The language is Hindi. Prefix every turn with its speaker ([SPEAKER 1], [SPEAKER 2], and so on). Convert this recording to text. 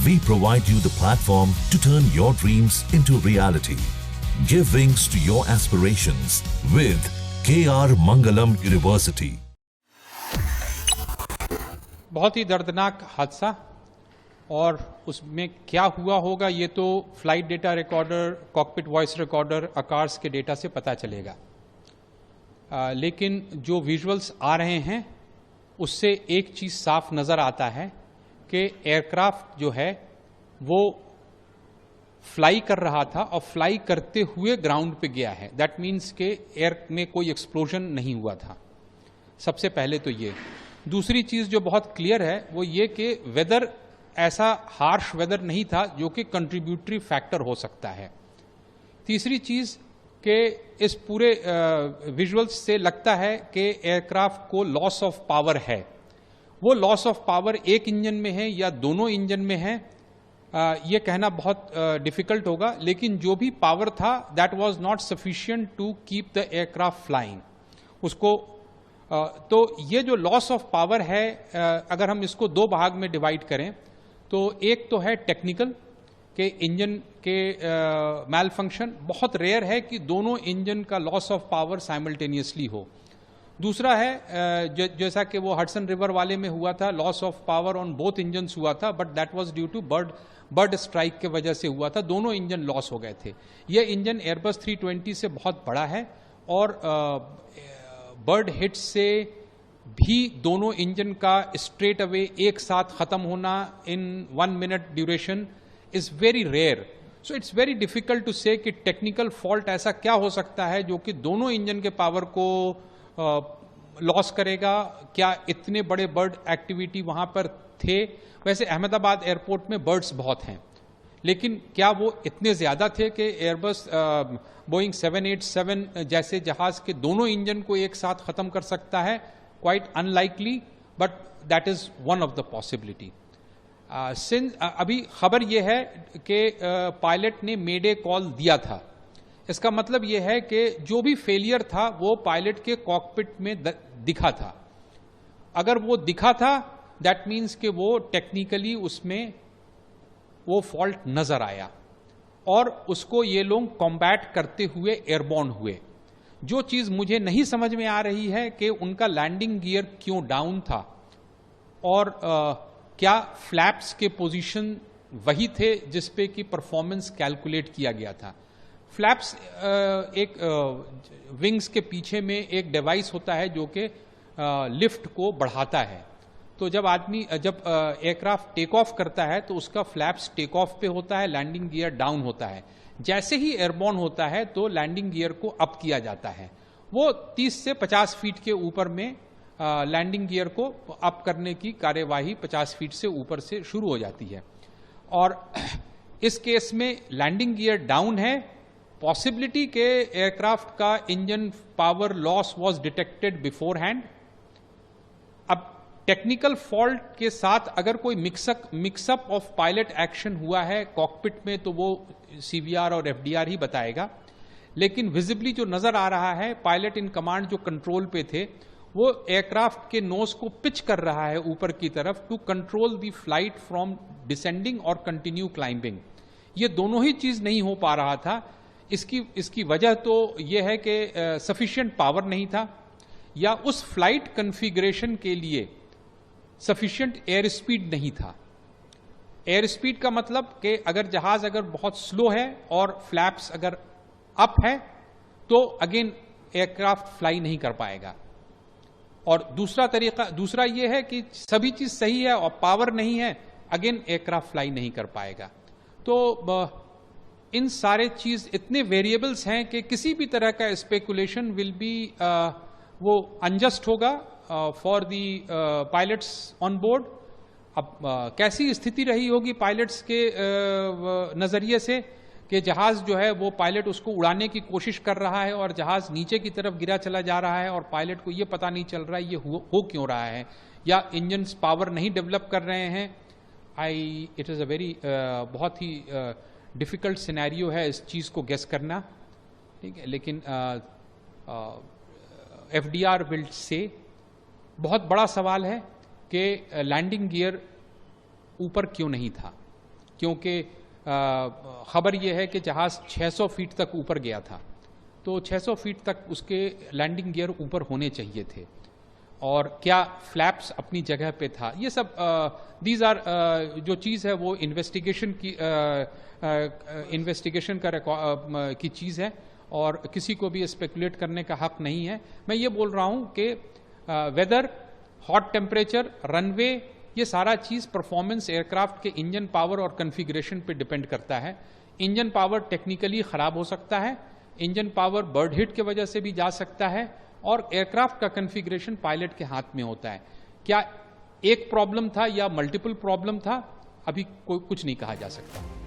[SPEAKER 1] We provide you the platform to turn your dreams into reality. Give wings to your aspirations with KR Mangalam University.
[SPEAKER 2] बहुत ही दर्दनाक हादसा, और उसमें क्या हुआ होगा ये तो flight data recorder, cockpit voice recorder, ACARS के डेटा से पता चलेगा। लेकिन जो विजुअल्स आ रहे हैं उससे एक चीज़ साफ नज़र आता है कि एयरक्राफ्ट जो है वो फ्लाई कर रहा था और फ्लाई करते हुए ग्राउंड पे गया है। दैट मीन्स के एयर में कोई एक्सप्लोजन नहीं हुआ था। सबसे पहले तो ये। दूसरी चीज़ जो बहुत क्लियर है वो ये कि वेदर ऐसा हार्श वेदर नहीं था जो कि कंट्रीब्यूटरी फैक्टर हो सकता है। तीसरी चीज़ कि इस पूरे विजुअल्स से लगता है कि एयरक्राफ्ट को लॉस ऑफ पावर है। वो लॉस ऑफ पावर एक इंजन में है या दोनों इंजन में है, ये कहना बहुत डिफिकल्ट होगा, लेकिन जो भी पावर था that was not sufficient to keep the aircraft flying. उसको तो ये जो लॉस ऑफ पावर है, अगर हम इसको दो भाग में डिवाइड करें तो एक तो है टेक्निकल के इंजन के मैल फंक्शन। बहुत रेयर है कि दोनों इंजन का लॉस ऑफ पावर साइमल्टेनियसली हो। दूसरा है जैसा कि वो हडसन रिवर वाले में हुआ था, loss of power on both engines हुआ था, but that was due to bird strike के वजह से हुआ था। दोनों इंजन लॉस हो गए थे। ये इंजन एयरबस 320 से बहुत बड़ा है और बर्ड हिट से भी दोनों इंजन का स्ट्रेट अवे एक साथ खत्म होना in 1 minute duration is very rare. So it's very difficult to say कि टेक्निकल फॉल्ट ऐसा क्या हो सकता है जो कि दोनों इंजन के पावर को लॉस करेगा। क्या इतने बड़े बर्ड एक्टिविटी वहां पर थे? वैसे अहमदाबाद एयरपोर्ट में बर्ड्स बहुत हैं, लेकिन क्या वो इतने ज्यादा थे कि एयरबस बोइंग 787 जैसे जहाज के दोनों इंजन को एक साथ खत्म कर सकता है? Quite unlikely, but that is one of the possibility. अभी खबर यह है कि पायलट ने मेडे कॉल दिया था। इसका मतलब यह है कि जो भी फेलियर था वो पायलट के कॉकपिट में दिखा था। अगर वो दिखा था दैट मीन्स कि वो टेक्निकली उसमें वो फॉल्ट नजर आया और उसको ये लोग कॉम्बैट करते हुए एयरबॉर्न हुए। जो चीज मुझे नहीं समझ में आ रही है कि उनका लैंडिंग गियर क्यों डाउन था और क्या फ्लैप्स के पोजीशन वही थे जिस पे कि परफॉर्मेंस कैलकुलेट किया गया था। फ्लैप्स एक विंग्स के पीछे में एक डिवाइस होता है जो कि लिफ्ट को बढ़ाता है। तो जब एयरक्राफ्ट टेक ऑफ करता है तो उसका फ्लैप्स टेक ऑफ पे होता है, लैंडिंग गियर डाउन होता है। जैसे ही एयरबॉर्न होता है तो लैंडिंग गियर को अप किया जाता है। वो 30 से 50 फीट के ऊपर में लैंडिंग गियर को अप करने की कार्यवाही 50 फीट से ऊपर से शुरू हो जाती है। और इस केस में लैंडिंग गियर डाउन है। पॉसिबिलिटी के एयरक्राफ्ट का engine power loss was detected before hand. अब टेक्निकल फॉल्ट के साथ अगर कोई मिक्सअप ऑफ पायलट एक्शन हुआ है कॉकपिट में तो वो सीवीआर और एफडीआर ही बताएगा। लेकिन विजिबली जो नजर आ रहा है, पायलट इन कमांड जो कंट्रोल पे थे वो एयरक्राफ्ट के नोज को पिच कर रहा है ऊपर की तरफ to control the flight from descending और कंटिन्यू क्लाइंबिंग। ये दोनों ही चीज नहीं हो पा रहा था। इसकी वजह तो यह है कि सफिशिएंट पावर नहीं था या उस फ्लाइट कॉन्फ़िगरेशन के लिए सफिशिएंट एयर स्पीड नहीं था। एयर स्पीड का मतलब कि अगर जहाज बहुत स्लो है और फ्लैप्स अगर अप है तो अगेन एयरक्राफ्ट फ्लाई नहीं कर पाएगा। और दूसरा यह है कि सभी चीज सही है और पावर नहीं है, अगेन एयरक्राफ्ट फ्लाई नहीं कर पाएगा। तो इन सारे चीज इतने वेरिएबल्स हैं कि किसी भी तरह का स्पेकुलेशन विल बी वो अनजस्ट होगा for the pilots on board. अब कैसी स्थिति रही होगी पायलट्स के नजरिए से कि जहाज जो है वो पायलट उसको उड़ाने की कोशिश कर रहा है और जहाज नीचे की तरफ गिरा चला जा रहा है और पायलट को ये पता नहीं चल रहा है ये हो क्यों रहा है, या इंजन्स पावर नहीं डेवलप कर रहे हैं। इट इज अ वेरी बहुत ही डिफिकल्ट सिनेरियो है इस चीज को गेस करना, ठीक है। लेकिन एफडीआर विल से बहुत बड़ा सवाल है कि लैंडिंग गियर ऊपर क्यों नहीं था। क्योंकि खबर यह है कि जहाज़ 600 फीट तक ऊपर गया था, तो 600 फीट तक उसके लैंडिंग गियर ऊपर होने चाहिए थे, और क्या फ्लैप्स अपनी जगह पे था। ये सब दीज आर जो चीज़ है वो इन्वेस्टिगेशन की चीज़ है, और किसी को भी स्पेकुलेट करने का हक नहीं है। मैं ये बोल रहा हूँ कि वेदर, हॉट टेम्परेचर, रनवे, ये सारा चीज़ परफॉर्मेंस एयरक्राफ्ट के इंजन पावर और कॉन्फ़िगरेशन पे डिपेंड करता है। इंजन पावर टेक्निकली ख़राब हो सकता है, इंजन पावर बर्ड हिट की वजह से भी जा सकता है, और एयरक्राफ्ट का कॉन्फ़िगरेशन पायलट के हाथ में होता है। क्या एक प्रॉब्लम था या मल्टीपल प्रॉब्लम था, अभी कोई कुछ नहीं कहा जा सकता।